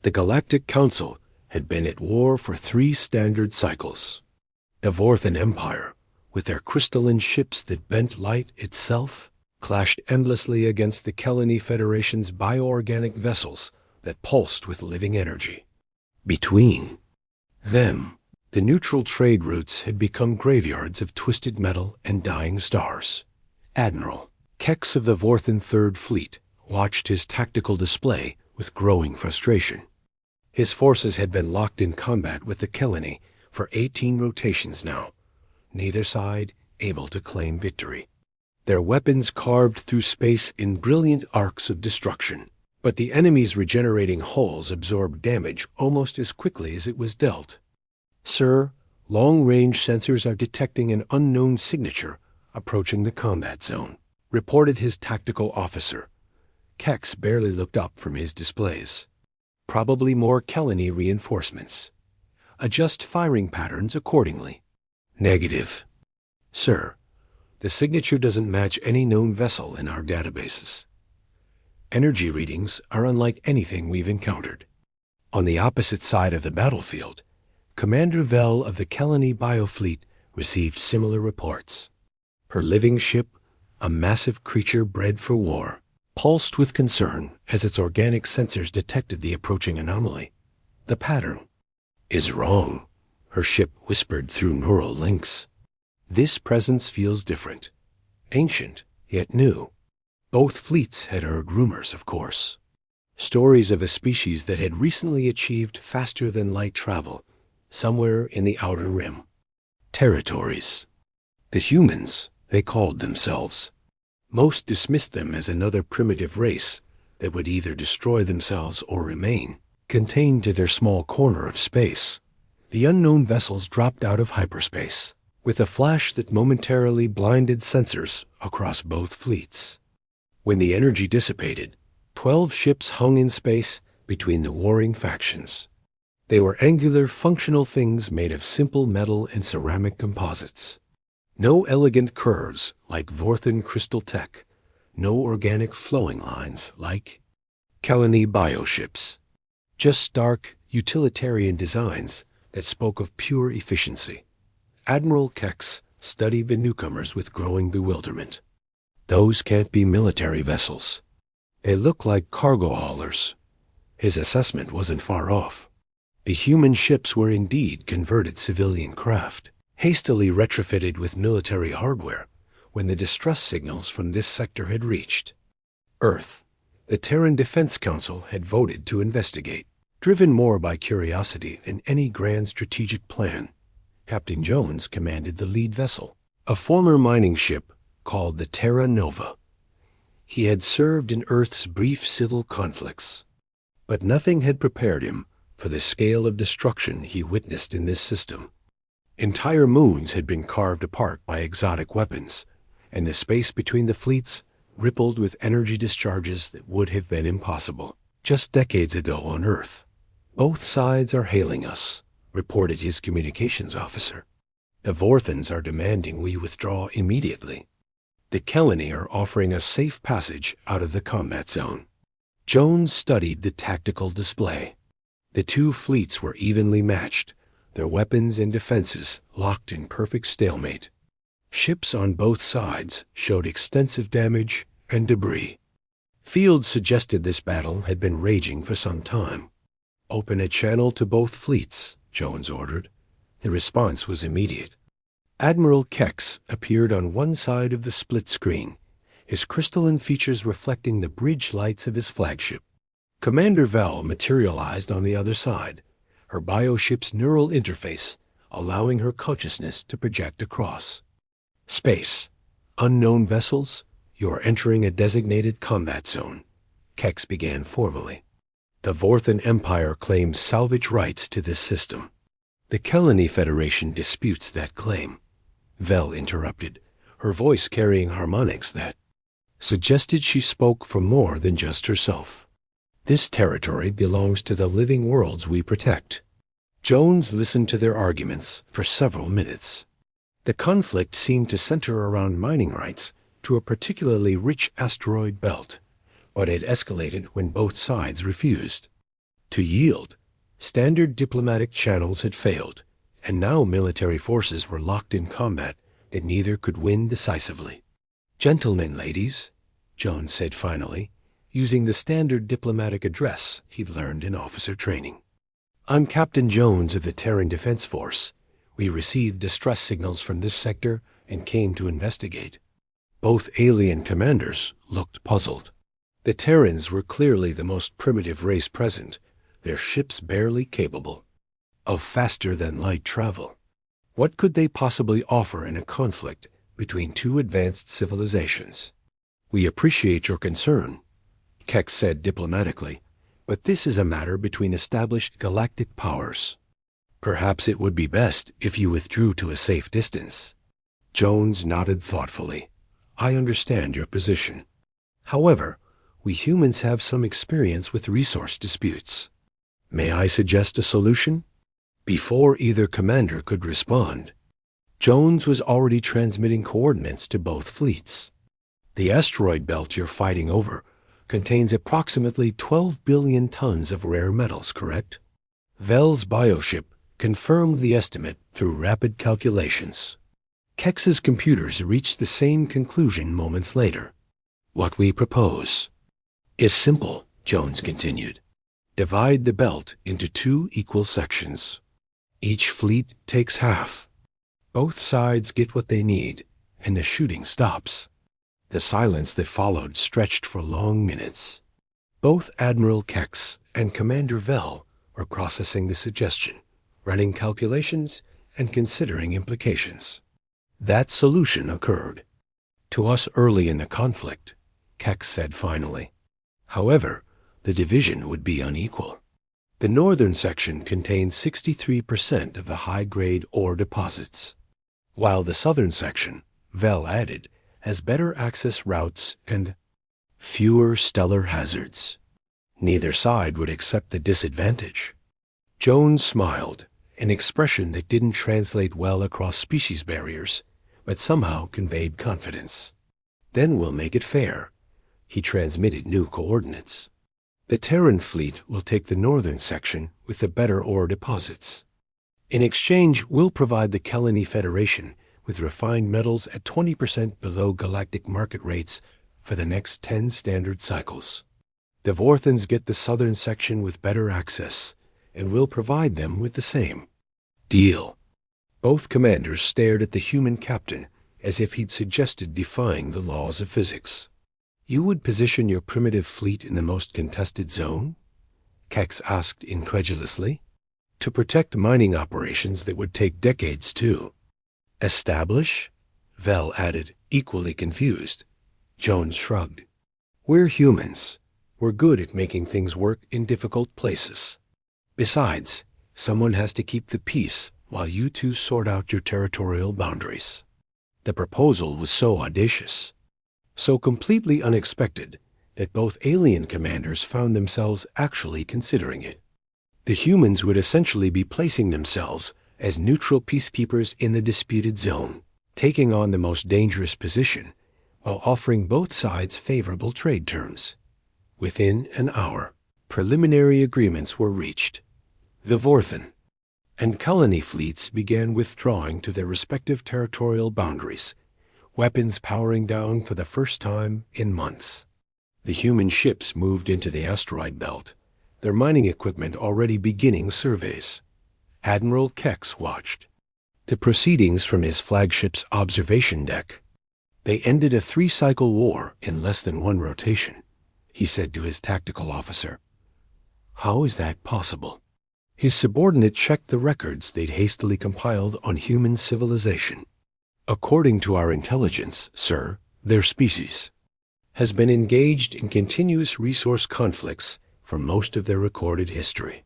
The Galactic Council had been at war for 3 standard cycles. The Vorthan Empire, with their crystalline ships that bent light itself, clashed endlessly against the Kelani Federation's bioorganic vessels that pulsed with living energy. Between them, the neutral trade routes had become graveyards of twisted metal and dying stars. Admiral Kex of the Vorthan Third Fleet watched his tactical display with growing frustration. His forces had been locked in combat with the Kelani for 18 rotations now, neither side able to claim victory. Their weapons carved through space in brilliant arcs of destruction, but the enemy's regenerating hulls absorbed damage almost as quickly as it was dealt. "Sir, long-range sensors are detecting an unknown signature approaching the combat zone," reported his tactical officer. Kex barely looked up from his displays. "Probably more Kelani reinforcements. Adjust firing patterns accordingly." "Negative. Sir, the signature doesn't match any known vessel in our databases. Energy readings are unlike anything we've encountered." On the opposite side of the battlefield, Commander Vel of the Kelani Biofleet received similar reports. Her living ship, a massive creature bred for war, pulsed with concern as its organic sensors detected the approaching anomaly. "The pattern is wrong," her ship whispered through neural links. "This presence feels different. Ancient, yet new." Both fleets had heard rumors, of course. Stories of a species that had recently achieved faster-than-light travel somewhere in the Outer Rim. Territories. The humans, they called themselves. Most dismissed them as another primitive race that would either destroy themselves or remain contained to their small corner of space. The unknown vessels dropped out of hyperspace with a flash that momentarily blinded sensors across both fleets. When the energy dissipated, 12 ships hung in space between the warring factions. They were angular, functional things made of simple metal and ceramic composites. No elegant curves like Vorthan crystal tech, no organic flowing lines like Kelani bioships. Just stark, utilitarian designs that spoke of pure efficiency. Admiral Kex studied the newcomers with growing bewilderment. "Those can't be military vessels. They look like cargo haulers." His assessment wasn't far off. The human ships were indeed converted civilian craft, hastily retrofitted with military hardware when the distress signals from this sector had reached Earth. The Terran Defense Council had voted to investigate. Driven more by curiosity than any grand strategic plan, Captain Jones commanded the lead vessel, a former mining ship called the Terra Nova. He had served in Earth's brief civil conflicts, but nothing had prepared him for the scale of destruction he witnessed in this system. Entire moons had been carved apart by exotic weapons, and the space between the fleets rippled with energy discharges that would have been impossible just decades ago on Earth. "Both sides are hailing us," reported his communications officer. "The Vorthans are demanding we withdraw immediately. The Kelani are offering us safe passage out of the combat zone." Jones studied the tactical display. The 2 fleets were evenly matched, their weapons and defenses locked in perfect stalemate. Ships on both sides showed extensive damage and debris. Fields suggested this battle had been raging for some time. "Open a channel to both fleets," Jones ordered. The response was immediate. Admiral Kex appeared on one side of the split screen, his crystalline features reflecting the bridge lights of his flagship. Commander Vel materialized on the other side, her bioship's neural interface allowing her consciousness to project across. "Space. Unknown vessels, you are entering a designated combat zone," Kex began formally. "The Vorthan Empire claims salvage rights to this system. The Kelani Federation disputes that claim," Vel interrupted, her voice carrying harmonics that suggested she spoke for more than just herself. "This territory belongs to the living worlds we protect." Jones listened to their arguments for several minutes. The conflict seemed to center around mining rights to a particularly rich asteroid belt, but it escalated when both sides refused. To yield, standard diplomatic channels had failed, and now military forces were locked in combat that neither could win decisively. "Gentlemen, ladies," Jones said finally, using the standard diplomatic address he'd learned in officer training. "I'm Captain Jones of the Terran Defense Force. We received distress signals from this sector and came to investigate." Both alien commanders looked puzzled. The Terrans were clearly the most primitive race present, their ships barely capable of faster-than-light travel. What could they possibly offer in a conflict between two advanced civilizations? "We appreciate your concern," Keck said diplomatically, "but this is a matter between established galactic powers. Perhaps it would be best if you withdrew to a safe distance." Jones nodded thoughtfully. "I understand your position. However, we humans have some experience with resource disputes. May I suggest a solution?" Before either commander could respond, Jones was already transmitting coordinates to both fleets. "The asteroid belt you're fighting over contains approximately 12 billion tons of rare metals, correct?" Vel's bioship confirmed the estimate through rapid calculations. Kex's computers reached the same conclusion moments later. "What we propose is simple," Jones continued. "Divide the belt into 2 equal sections. Each fleet takes half. Both sides get what they need, and the shooting stops." The silence that followed stretched for long minutes. Both Admiral Kex and Commander Vel were processing the suggestion, running calculations and considering implications. That solution occurred to us early in the conflict, Kex said finally. However, the division would be unequal. The northern section contains 63% of the high-grade ore deposits, while the southern section, Vel added, has better access routes and fewer stellar hazards. Neither side would accept the disadvantage. Jones smiled, an expression that didn't translate well across species barriers, but somehow conveyed confidence. "Then we'll make it fair." He transmitted new coordinates. "The Terran fleet will take the northern section with the better ore deposits. In exchange, we'll provide the Kelani Federation with refined metals at 20% below galactic market rates for the next 10 standard cycles. The Vorthans get the southern section with better access, and we'll provide them with the same." "Deal." Both commanders stared at the human captain as if he'd suggested defying the laws of physics. "You would position your primitive fleet in the most contested zone?" Kex asked incredulously. "To protect mining operations that would take decades, too." "Establish?" Vel added, equally confused. Jones shrugged. "We're humans. We're good at making things work in difficult places. Besides, someone has to keep the peace while you two sort out your territorial boundaries." The proposal was so audacious, so completely unexpected, that both alien commanders found themselves actually considering it. The humans would essentially be placing themselves as neutral peacekeepers in the disputed zone, taking on the most dangerous position, while offering both sides favorable trade terms. Within an hour, preliminary agreements were reached. The Vorthan and Kelani fleets began withdrawing to their respective territorial boundaries, weapons powering down for the first time in months. The human ships moved into the asteroid belt, their mining equipment already beginning surveys. Admiral Kex watched the proceedings from his flagship's observation deck. "They ended a 3-cycle war in less than 1 rotation," he said to his tactical officer. "How is that possible?" His subordinate checked the records they'd hastily compiled on human civilization. "According to our intelligence, sir, their species has been engaged in continuous resource conflicts for most of their recorded history.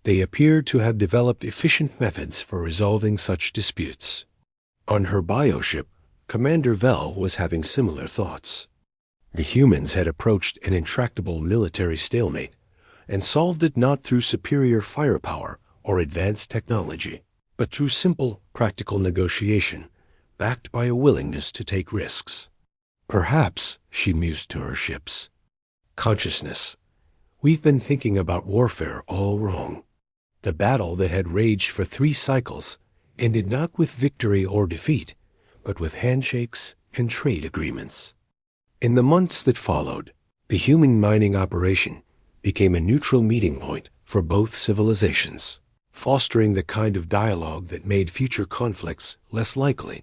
They appear to have developed efficient methods for resolving such disputes." On her bioship, Commander Vel was having similar thoughts. The humans had approached an intractable military stalemate and solved it not through superior firepower or advanced technology, but through simple, practical negotiation, backed by a willingness to take risks. "Perhaps," she mused to her ships, "consciousness. We've been thinking about warfare all wrong. The battle that had raged for 3 cycles ended not with victory or defeat, but with handshakes and trade agreements. In the months that followed, the human mining operation became a neutral meeting point for both civilizations, fostering the kind of dialogue that made future conflicts less likely.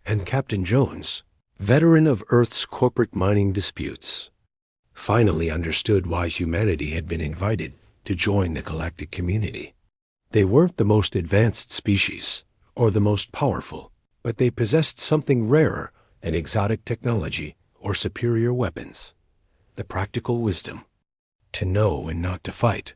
And Captain Jones, veteran of Earth's corporate mining disputes, finally understood why humanity had been invited to join the galactic community. They weren't the most advanced species or the most powerful, but they possessed something rarer than exotic technology or superior weapons: the practical wisdom to know and not to fight,